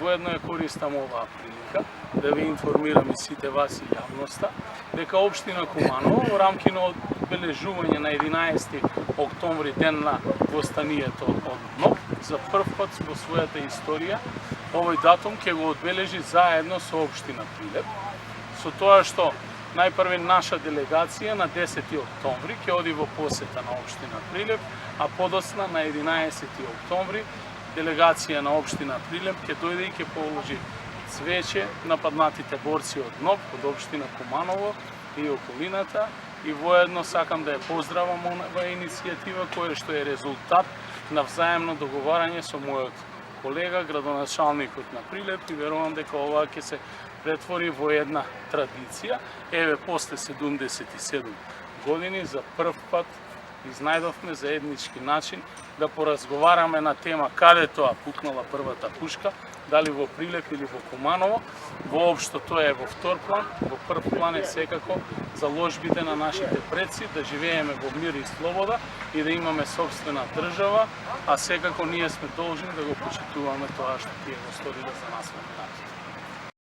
Воедно ја користам оваа прилика да ви информирам и сите вас и јавноста дека општина Куманово во рамки на одбележување на 11 октомври, ден на востанието од НОБ, за прв пат во својата историја овој датум ќе го одбележи заедно со општина Прилеп, со тоа што најпрви наша делегација на 10 октомври ќе оди во посета на општина Прилеп, а подоцна на 11 октомври делегација на општина Прилеп ќе дојде и ќе положи цвеќе на паднатите борци од НОБ, од општина Куманово и околината, и воедно сакам да ја поздравам оваа иницијатива која што е резултат на взаемно договарање со мојот колега, градоначалникот на Прилеп, и верувам дека ова ќе се претвори во една традиција. Еве, после 77 години за прв пат изнајдовме заеднички начин да поразговараме на тема каде тоа пукнала првата пушка, дали во Прилеп или во Куманово. Воопшто тоа е во втор план, во прв план е секако заложбите на нашите предци да живееме во мир и слобода и да имаме сопствена држава, а секако ние сме должни да го почитуваме тоа што тие го сториле за нас во минатото.